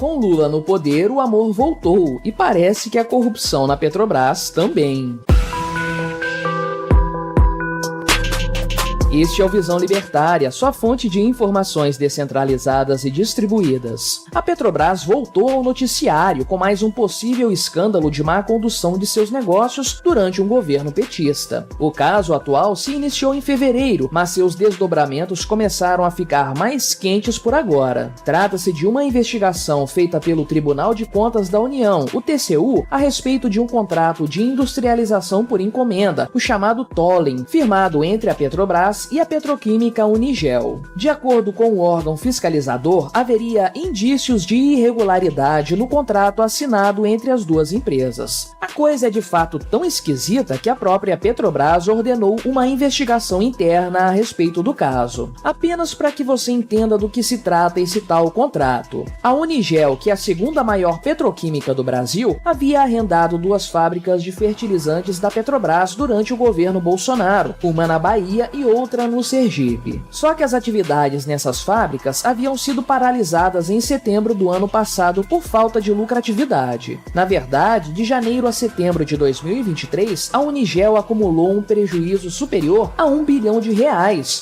com Lula no poder, o amor voltou e parece que a corrupção na Petrobras também. Este é o Visão Libertária, sua fonte de informações descentralizadas e distribuídas. A Petrobras voltou ao noticiário com mais um possível escândalo de má condução de seus negócios durante um governo petista. O caso atual se iniciou em fevereiro, mas seus desdobramentos começaram a ficar mais quentes por agora. Trata-se de uma investigação feita pelo Tribunal de Contas da União, o TCU, a respeito de um contrato de industrialização por encomenda, o chamado tolling, firmado entre a Petrobras e a petroquímica Unigel. De acordo com o órgão fiscalizador, haveria indícios de irregularidade no contrato assinado entre as duas empresas. A coisa é de fato tão esquisita que a própria Petrobras ordenou uma investigação interna a respeito do caso. Apenas para que você entenda do que se trata esse tal contrato. A Unigel, que é a segunda maior petroquímica do Brasil, havia arrendado 2 fábricas de fertilizantes da Petrobras durante o governo Bolsonaro, uma na Bahia e outra no Sergipe. Só que as atividades nessas fábricas haviam sido paralisadas em setembro do ano passado por falta de lucratividade. Na verdade, de janeiro a setembro de 2023, a Unigel acumulou um prejuízo superior a R$1 bilhão,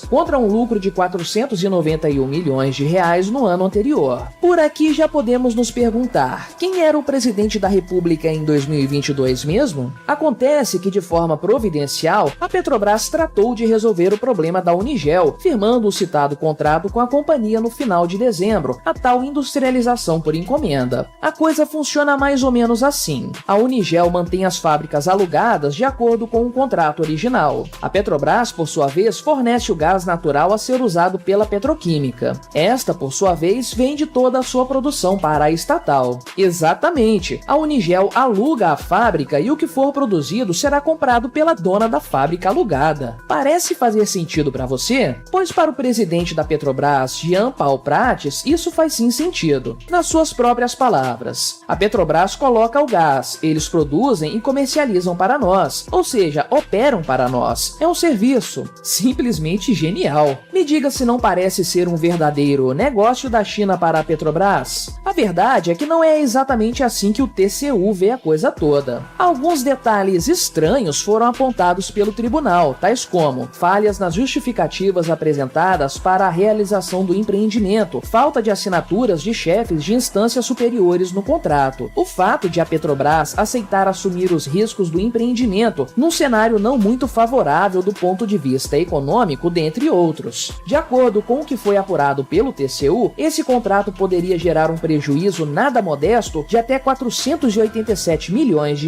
contra um lucro de R$491 milhões no ano anterior. Por aqui já podemos nos perguntar, quem era o presidente da República em 2022 mesmo? Acontece que, de forma providencial, a Petrobras tratou de resolver o problema da Unigel, firmando o citado contrato com a companhia no final de dezembro, a tal industrialização por encomenda. A coisa funciona mais ou menos assim. A Unigel mantém as fábricas alugadas de acordo com o contrato original. A Petrobras, por sua vez, fornece o gás natural a ser usado pela petroquímica. Esta, por sua vez, vende toda a sua produção para a estatal. Exatamente, a Unigel aluga a fábrica e o que for produzido será comprado pela dona da fábrica alugada. Parece fazer sentido para você? Pois para o presidente da Petrobras, Jean Paul Prates, isso faz sim sentido. Nas suas próprias palavras, a Petrobras coloca o gás, eles produzem e comercializam para nós, ou seja, operam para nós. É um serviço. Simplesmente genial. Me diga se não parece ser um verdadeiro negócio da China para a Petrobras? A verdade é que não é exatamente assim que o TCU vê a coisa toda. Alguns detalhes estranhos foram apontados pelo tribunal, tais como falhas nas justificativas apresentadas para a realização do empreendimento, falta de assinaturas de chefes de instâncias superiores no contrato, o fato de a Petrobras aceitar assumir os riscos do empreendimento num cenário não muito favorável do ponto de vista econômico, dentre outros. De acordo com o que foi apurado pelo TCU, esse contrato poderia gerar um prejuízo nada modesto de até R$487 milhões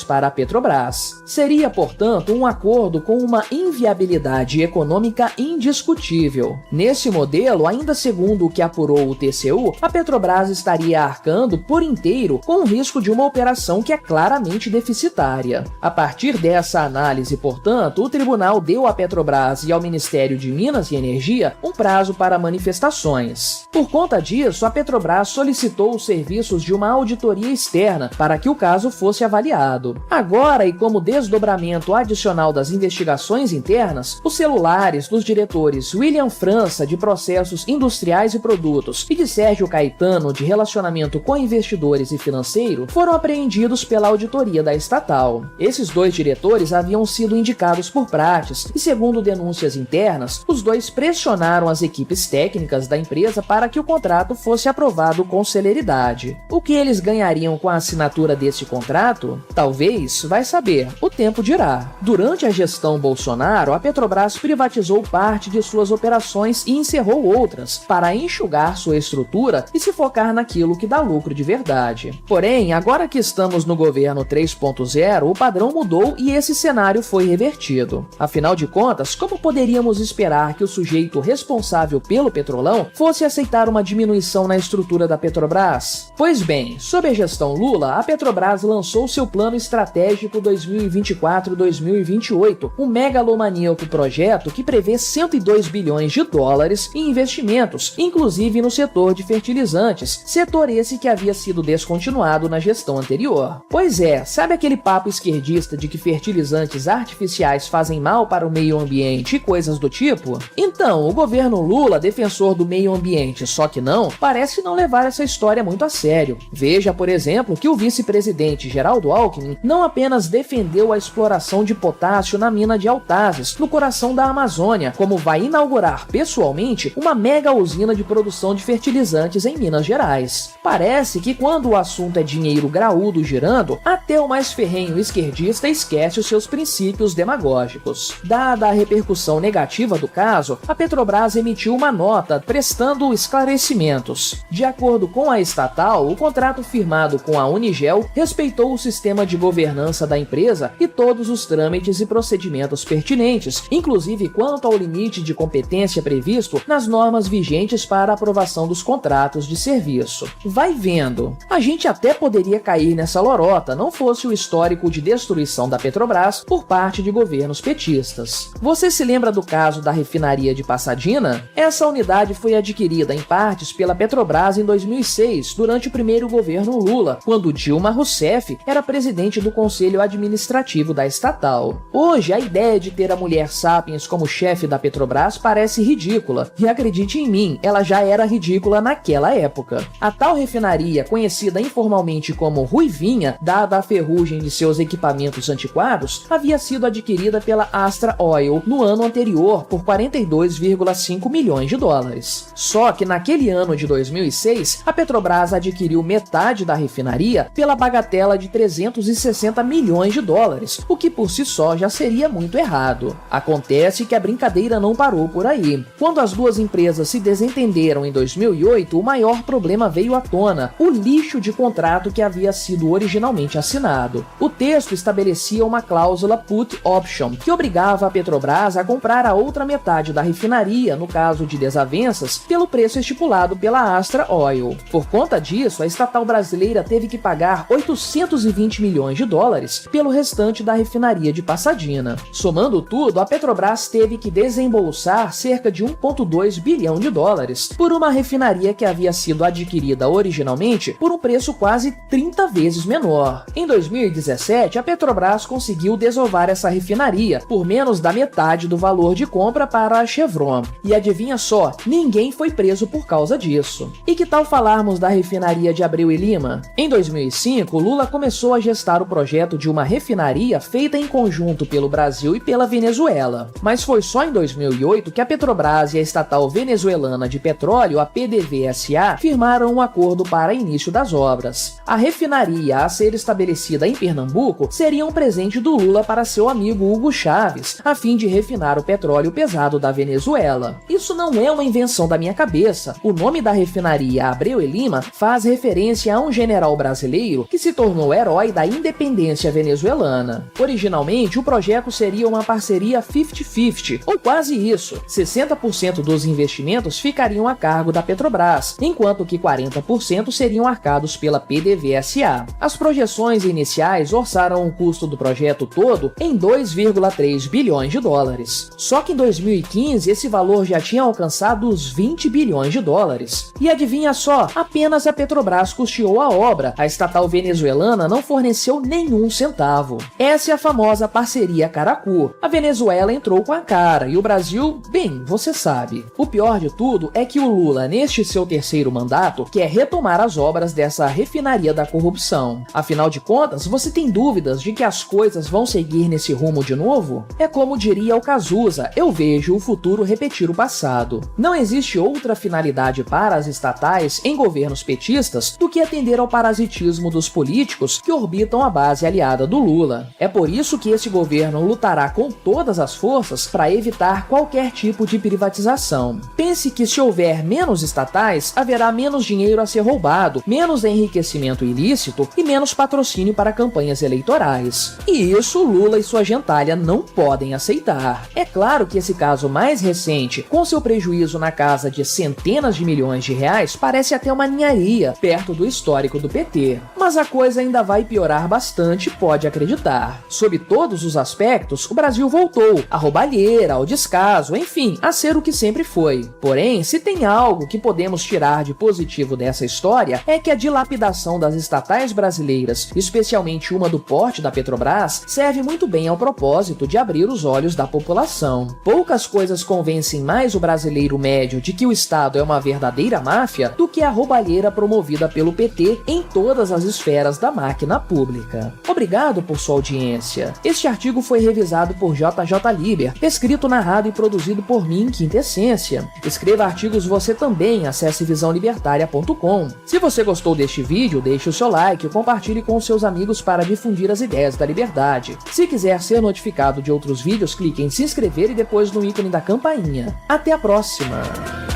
para a Petrobras. Seria, portanto, um acordo com uma inviabilidade econômica indiscutível. Nesse modelo, ainda segundo o que apurou o TCU, a Petrobras estaria arcando por inteiro com o risco de uma operação que é claramente deficitária. A partir dessa análise, portanto, o tribunal deu à Petrobras e ao Ministério de Minas e Energia um prazo para manifestações. Por conta disso, a Petrobras solicitou os serviços de uma auditoria externa para que o caso fosse avaliado. Agora, e como desdobramento adicional das investigações internas, os celulares dos diretores William França, de Processos Industriais e Produtos, e de Sérgio Caetano, de Relacionamento com Investidores e Financeiro, foram apreendidos pela auditoria da estatal. Esses 2 diretores haviam sido indicados por Prates e, segundo denúncias internas, os 2 pressionaram as equipes técnicas da empresa para que o contrato fosse aprovado com celeridade. O que eles ganhariam com a assinatura desse contrato? Talvez, vai saber, o tempo dirá. Durante a gestão Bolsonaro, a Petrobras privatizou parte de suas operações e encerrou outras, para enxugar sua estrutura e se focar naquilo que dá lucro de verdade. Porém, agora que estamos no governo 3.0, o padrão mudou e esse cenário foi revertido. Afinal de contas, como poderíamos esperar que o sujeito responsável pelo Petrolão fosse aceitar uma diminuição na estrutura da Petrobras? Pois bem, sob a gestão Lula, a Petrobras lançou seu Plano Estratégico 2024-2028, um megalomaníaco projeto projeto que prevê 102 bilhões de dólares em investimentos, inclusive no setor de fertilizantes, setor esse que havia sido descontinuado na gestão anterior. Pois é, sabe aquele papo esquerdista de que fertilizantes artificiais fazem mal para o meio ambiente e coisas do tipo? Então, o governo Lula, defensor do meio ambiente, só que não, parece não levar essa história muito a sério. Veja, por exemplo, que o vice-presidente Geraldo Alckmin não apenas defendeu a exploração de potássio na mina de Altazes, no coração da Amazônia, como vai inaugurar pessoalmente uma mega usina de produção de fertilizantes em Minas Gerais. Parece que quando o assunto é dinheiro graúdo girando, até o mais ferrenho esquerdista esquece os seus princípios demagógicos. Dada a repercussão negativa do caso, a Petrobras emitiu uma nota prestando esclarecimentos. De acordo com a estatal, o contrato firmado com a Unigel respeitou o sistema de governança da empresa e todos os trâmites e procedimentos pertinentes, inclusive quanto ao limite de competência previsto nas normas vigentes para a aprovação dos contratos de serviço. Vai vendo. A gente até poderia cair nessa lorota, não fosse o histórico de destruição da Petrobras por parte de governos petistas. Você se lembra do caso da refinaria de Pasadena? Essa unidade foi adquirida em partes pela Petrobras em 2006, durante o primeiro governo Lula, quando Dilma Rousseff era presidente do Conselho Administrativo da estatal. Hoje, a ideia de ter a mulher Sapiens como chefe da Petrobras parece ridícula, e acredite em mim, ela já era ridícula naquela época. A tal refinaria, conhecida informalmente como Ruivinha, dada a ferrugem de seus equipamentos antiquados, havia sido adquirida pela Astra Oil no ano anterior por 42,5 milhões de dólares. Só que naquele ano de 2006, a Petrobras adquiriu metade da refinaria pela bagatela de 360 milhões de dólares, o que por si só já seria muito errado. Acontece que a brincadeira não parou por aí. Quando as duas empresas se desentenderam em 2008, o maior problema veio à tona: o lixo de contrato que havia sido originalmente assinado. O texto estabelecia uma cláusula put option, que obrigava a Petrobras a comprar a outra metade da refinaria, no caso de desavenças, pelo preço estipulado pela Astra Oil. Por conta disso, a estatal brasileira teve que pagar 820 milhões de dólares pelo restante da refinaria de Pasadena. Somando tudo, a Petrobras teve que desembolsar cerca de 1,2 bilhão de dólares por uma refinaria que havia sido adquirida originalmente por um preço quase 30 vezes menor. Em 2017, a Petrobras conseguiu desovar essa refinaria por menos da metade do valor de compra para a Chevron. E adivinha só, ninguém foi preso por causa disso. E que tal falarmos da refinaria de Abreu e Lima? Em 2005, Lula começou a gestar o projeto de uma refinaria feita em conjunto pelo Brasil e pela Venezuela. Mas foi só em 2008 que a Petrobras e a estatal venezuelana de petróleo, a PDVSA, firmaram um acordo para início das obras. A refinaria a ser estabelecida em Pernambuco seria um presente do Lula para seu amigo Hugo Chávez, a fim de refinar o petróleo pesado da Venezuela. Isso não é uma invenção da minha cabeça. O nome da refinaria Abreu e Lima faz referência a um general brasileiro que se tornou herói da independência venezuelana. Originalmente, o projeto seria uma parceria 50-50, ou quase isso. 60% dos investimentos ficariam a cargo da Petrobras, enquanto que 40% seriam arcados pela PDVSA. As projeções iniciais orçaram o custo do projeto todo em 2,3 bilhões de dólares. Só que em 2015 esse valor já tinha alcançado os 20 bilhões de dólares. E adivinha só, apenas a Petrobras custeou a obra, a estatal venezuelana não forneceu nenhum centavo. Essa é a famosa parceria Caracu. A Venezuela entrou com a cara e o Brasil, bem, você sabe. O pior de tudo é que o Lula, neste seu terceiro mandato, quer retomar as obras dessa refinaria da corrupção. Afinal de contas, você tem dúvidas de que as coisas vão seguir nesse rumo de novo? É como diria o Cazuza, eu vejo o futuro repetir o passado. Não existe outra finalidade para as estatais em governos petistas do que atender ao parasitismo dos políticos que orbitam a base aliada do Lula. É por isso que esse governo lutará com todas as forças para evitar qualquer tipo de privatização. Pense que se houver menos estatais, haverá menos dinheiro a ser roubado, menos enriquecimento ilícito e menos patrocínio para campanhas eleitorais. E isso Lula e sua gentalha não podem aceitar. É claro que esse caso mais recente, com seu prejuízo na casa de centenas de milhões de reais, parece até uma ninharia perto do histórico do PT. Mas a coisa ainda vai piorar bastante, pode acreditar. Sob todos os aspectos, o Brasil voltou a roubar roubalheira, ao descaso, enfim, a ser o que sempre foi. Porém, se tem algo que podemos tirar de positivo dessa história, é que a dilapidação das estatais brasileiras, especialmente uma do porte da Petrobras, serve muito bem ao propósito de abrir os olhos da população. Poucas coisas convencem mais o brasileiro médio de que o Estado é uma verdadeira máfia do que a roubalheira promovida pelo PT em todas as esferas da máquina pública. Obrigado por sua audiência. Este artigo foi revisado por JJ Liber, escrito, narrado e produzido por mim, Quintessência. Escreva artigos você também, acesse visãolibertaria.com. Se você gostou deste vídeo, deixe o seu like e compartilhe com seus amigos para difundir as ideias da liberdade. Se quiser ser notificado de outros vídeos, clique em se inscrever e depois no ícone da campainha. Até a próxima!